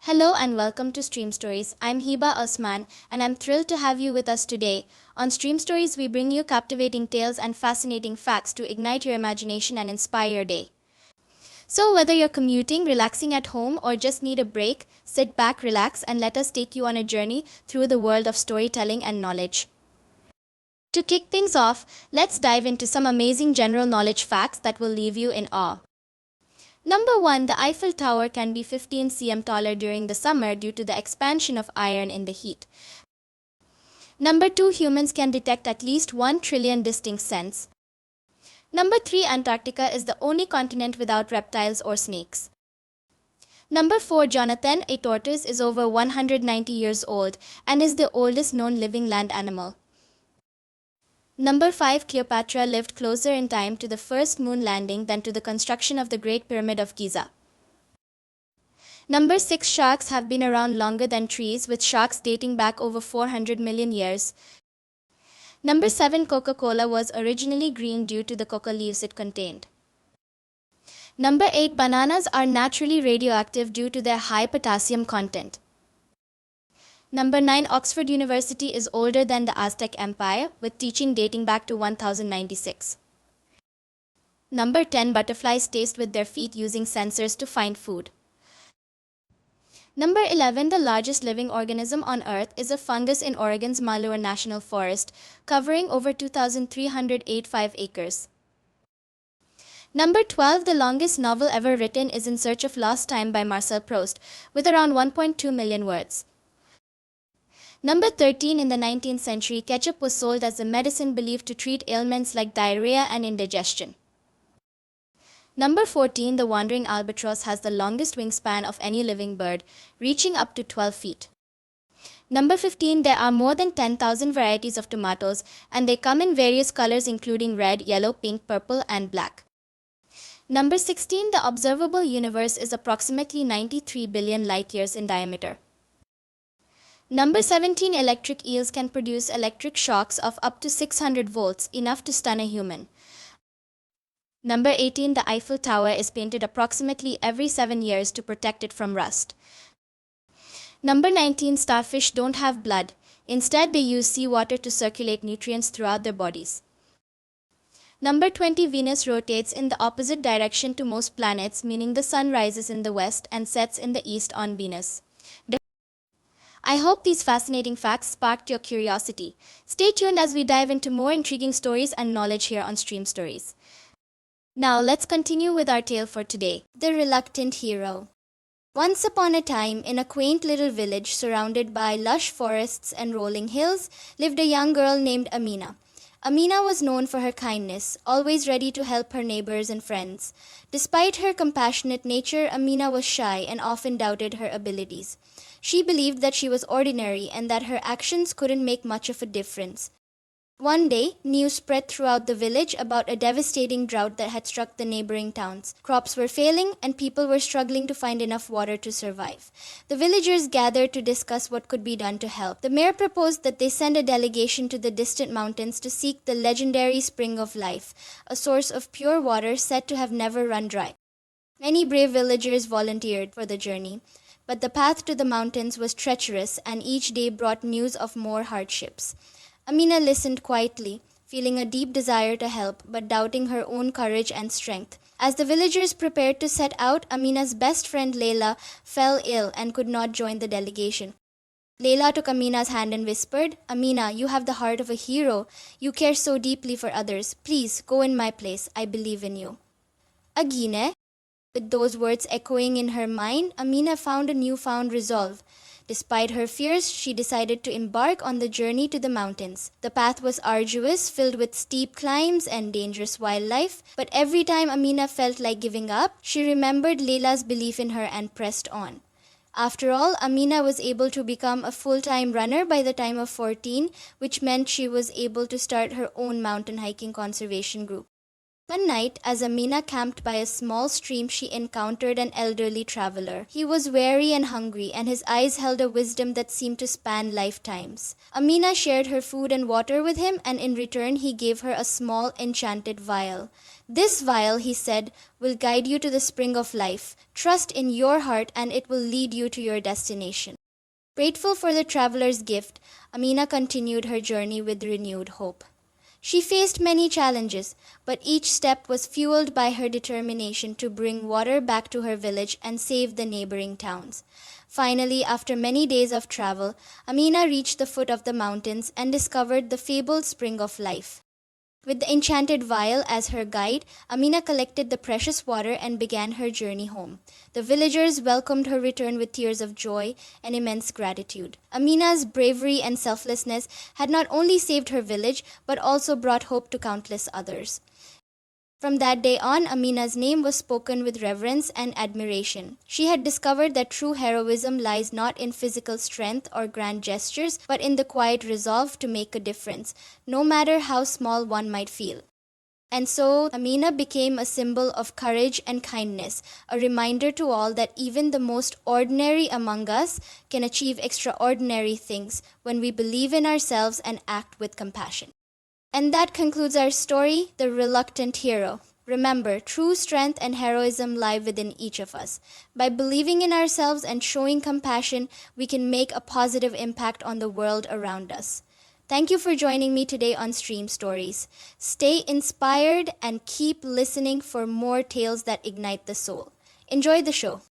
Hello and welcome to StreamStories. I'm Usman and I'm thrilled to have you with us today. On StreamStories, we bring you captivating tales and fascinating facts to ignite your imagination and inspire your day. So, whether you're commuting, relaxing at home, or just need a break, sit back, relax, and let us take you on a journey through the world of storytelling and knowledge. To kick things off, let's dive into some amazing general knowledge facts that will leave you in awe. Number 1. The Eiffel Tower can be 15 cm taller during the summer due to the expansion of iron in the heat. Number 2. Humans can detect at least 1 trillion distinct scents. Number 3. Antarctica is the only continent without reptiles or snakes. Number 4. Jonathan, a tortoise, is over 190 years old and is the oldest known living land animal. Number 5. Cleopatra lived closer in time to the first moon landing than to the construction of the Great Pyramid of Giza. Number 6. Sharks have been around longer than trees, with sharks dating back over 400 million years. Number 7. Coca-Cola was originally green due to the coca leaves it contained. Number 8. Bananas are naturally radioactive due to their high potassium content. Number 9. Oxford University is older than the Aztec Empire, with teaching dating back to 1096. Number 10. Butterflies taste with their feet using sensors to find food. Number 11. The largest living organism on Earth is a fungus in Oregon's Malheur National Forest, covering over 2,385 acres. Number 12. The longest novel ever written is In Search of Lost Time by Marcel Proust, with around 1.2 million words. Number 13. In the 19th century, ketchup was sold as a medicine believed to treat ailments like diarrhea and indigestion. Number 14. The wandering albatross has the longest wingspan of any living bird, reaching up to 12 feet. Number 15. There are more than 10,000 varieties of tomatoes, and they come in various colors including red, yellow, pink, purple, and black. Number 16. The observable universe is approximately 93 billion light-years in diameter. Number 17. Electric eels can produce electric shocks of up to 600 volts, enough to stun a human. Number 18. The Eiffel Tower is painted approximately every 7 years to protect it from rust. Number 19. Starfish don't have blood. Instead, they use seawater to circulate nutrients throughout their bodies. Number 20. Venus rotates in the opposite direction to most planets, meaning the sun rises in the west and sets in the east on Venus. I hope these fascinating facts sparked your curiosity. Stay tuned as we dive into more intriguing stories and knowledge here on StreamStories. Now let's continue with our tale for today, The Reluctant Hero. Once upon a time, in a quaint little village surrounded by lush forests and rolling hills, lived a young girl named Amina. Amina was known for her kindness, always ready to help her neighbors and friends. Despite her compassionate nature, Amina was shy and often doubted her abilities. She believed that she was ordinary and that her actions couldn't make much of a difference. One day, news spread throughout the village about a devastating drought that had struck the neighboring towns. Crops were failing and people were struggling to find enough water to survive. The villagers gathered to discuss what could be done to help. The mayor proposed that they send a delegation to the distant mountains to seek the legendary Spring of Life, a source of pure water said to have never run dry. Many brave villagers volunteered for the journey, but the path to the mountains was treacherous and each day brought news of more hardships. Amina listened quietly, feeling a deep desire to help, but doubting her own courage and strength. As the villagers prepared to set out, Amina's best friend Layla fell ill and could not join the delegation. Layla took Amina's hand and whispered, "Amina, you have the heart of a hero. You care so deeply for others. Please, go in my place. I believe in you." Agine? With those words echoing in her mind, Amina found a newfound resolve. Despite her fears, she decided to embark on the journey to the mountains. The path was arduous, filled with steep climbs and dangerous wildlife, but every time Amina felt like giving up, she remembered Layla's belief in her and pressed on. After all, Amina was able to become a full-time runner by the time of 14, which meant she was able to start her own mountain hiking conservation group. One night, as Amina camped by a small stream, she encountered an elderly traveler. He was weary and hungry, and his eyes held a wisdom that seemed to span lifetimes. Amina shared her food and water with him, and in return he gave her a small enchanted vial. "This vial," he said, "will guide you to the spring of life. Trust in your heart and it will lead you to your destination." Grateful for the traveler's gift, Amina continued her journey with renewed hope. She faced many challenges, but each step was fueled by her determination to bring water back to her village and save the neighboring towns. Finally, after many days of travel, Amina reached the foot of the mountains and discovered the fabled spring of life. With the enchanted vial as her guide, Amina collected the precious water and began her journey home. The villagers welcomed her return with tears of joy and immense gratitude. Amina's bravery and selflessness had not only saved her village, but also brought hope to countless others. From that day on, Amina's name was spoken with reverence and admiration. She had discovered that true heroism lies not in physical strength or grand gestures, but in the quiet resolve to make a difference, no matter how small one might feel. And so, Amina became a symbol of courage and kindness, a reminder to all that even the most ordinary among us can achieve extraordinary things when we believe in ourselves and act with compassion. And that concludes our story, The Reluctant Hero. Remember, true strength and heroism lie within each of us. By believing in ourselves and showing compassion, we can make a positive impact on the world around us. Thank you for joining me today on Stream Stories. Stay inspired and keep listening for more tales that ignite the soul. Enjoy the show.